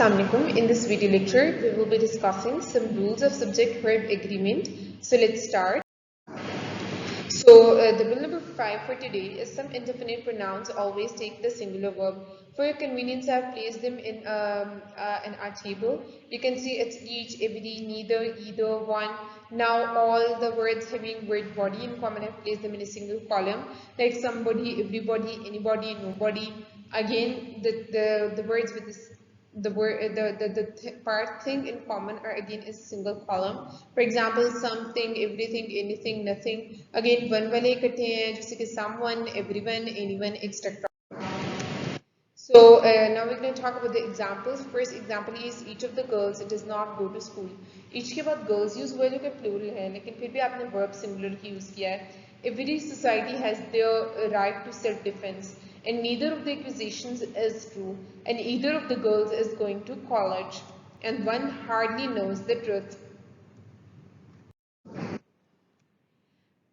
Assalamualaikum. In this video lecture, we will be discussing some rules of subject-verb agreement. So let's start. So the rule number 5 for today is some indefinite pronouns always take the singular verb. For your convenience, I have placed them in our table. You can see it's each, every, neither, either, one. Now all the words having word body in common, I've placed them in a single column. Like somebody, everybody, anybody, nobody. Again, the words with this part thing in common are again is single column. For example, something, everything, anything, nothing. Again, one wale ikhte hain, jaise ki someone, everyone, anyone, etc. So now we're going to talk about the examples. First example is each of the girls does not go to school. Each के बाद girls use हुआ जो कि plural है, लेकिन फिर भी आपने verb singular की use किया है. Every society has their right to self-defense, and neither of the accusations is true, and either of the girls is going to college, and one hardly knows the truth.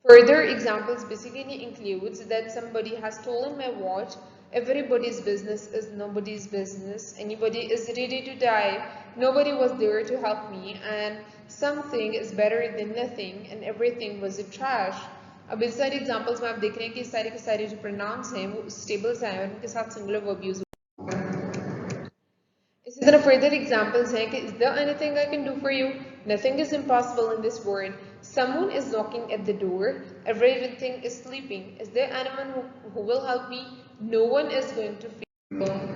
Further examples basically includes that somebody has stolen my watch, everybody's business is nobody's business, anybody is ready to die, nobody was there to help me, and something is better than nothing, and everything was a trash. अब इस सारे examples में आप देख रहे हैं कि सारे के सारे जो प्रोनाउंस हैं वो स्टेबल से आए हैं और उनके साथ सिंगुलर वर्ब यूज हुआ है. इसी तरह फर्दर एग्जांपल्स हैं कि is there anything I can do for you? Nothing is impossible in this world. Someone is knocking at the door. Everything is sleeping. Is there anyone who will help me? No one is going to feel alone.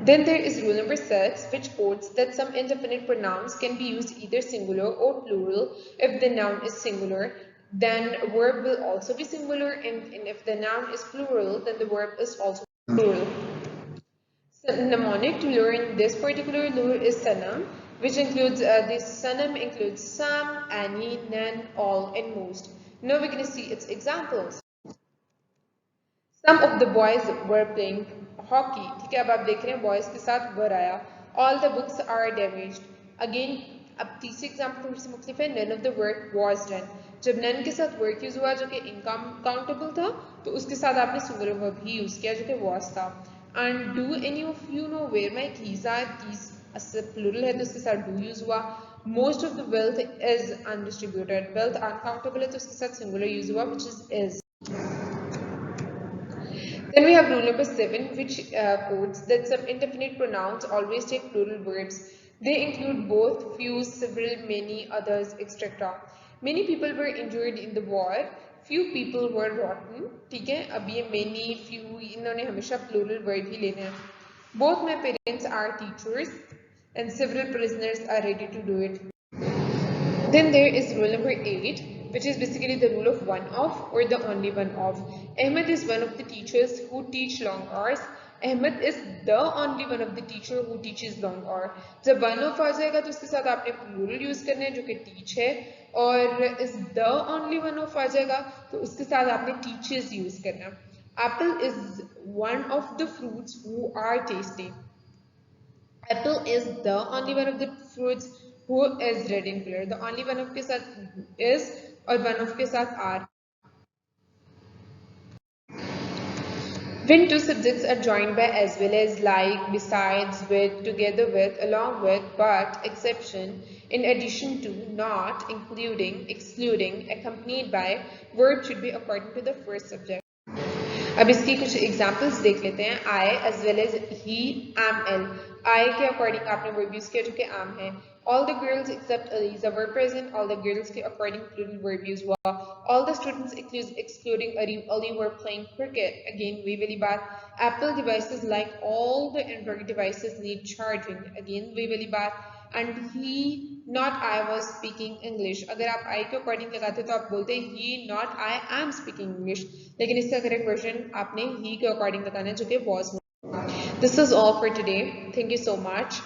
Then there is rule number 6, which quotes that some indefinite pronouns can be used either singular or plural. If the noun is singular, then verb will also be singular, and if the noun is plural, then the verb is also plural. So mnemonic to learn this particular rule is sanam, which includes this sanam includes some, any, none, all, and most. Now we're going to see its examples. Some of the boys were playing hockey. ठीक है, अब आप देख रहे हैं boys के साथ were आया. All the books are damaged. Again, अब तीसरी एग्जाम्पल थोड़ी सी मुख्तलिफ है. None of the work was done. जब none के साथ work यूज हुआ जो कि इनकाउंटेबल था, तो उसके साथ आपने सिंगुलर वर्ब ही यूज किया जो कि was था. And do any of you know where my keys are? Keys plural है तो उसके साथ do यूज हुआ. Most of the wealth is undistributed. Wealth uncountable है तो उसके साथ सिंगुलर यूज हुआ which is. Then we have rule number 7, which quotes that some indefinite pronouns always take plural verbs. They include both, few, several, many, others, etc. Many people were injured in the war. Few people were rotten. ठीक है, अब ये many, few इन्होंने हमेशा plural verb ही लेने हैं. Both my parents are teachers, and several prisoners are ready to do it. Then there is rule number 8, which is basically the rule of one of or the only one of. Ahmed is one of the teachers who teach long hours. Ahmed is the only one of the teacher who teaches long hour. जब one of आ जाएगा तो उसके साथ आपने plural use करना है जो कि teach है, और is the only one of आ जाएगा तो उसके साथ आपने teaches use करना. Apple is one of the fruits who are tasty. Apple is the only one of the fruits who is red in color. The only one of के साथ is और one of के साथ are. When two subjects are joined by as well as, like, besides, with, together with, along with, but, exception, in addition to, not, including, excluding, accompanied by, verb should be according to the first subject. अब इसकी कुछ examples देख लेते हैं. I as well as he, am, L. I के according आपने verb use किया जो कि am है. All the girls except Eliza were present. All the girls के अकॉर्डिंग plural verb यूज हुआ. All the students excluding Ali were playing cricket. Again वही वाली बात. Apple devices like all the Android devices need charging. Again वही वाली बात. And he, not I, was speaking English. अगर आप I के अकॉर्डिंग लगाते तो आप बोलते he, not I, am speaking English. लेकिन इसका करेक्ट वर्जन आपने he के अकॉर्डिंग लगाना है जो कि was. This is all for today. Thank you so much.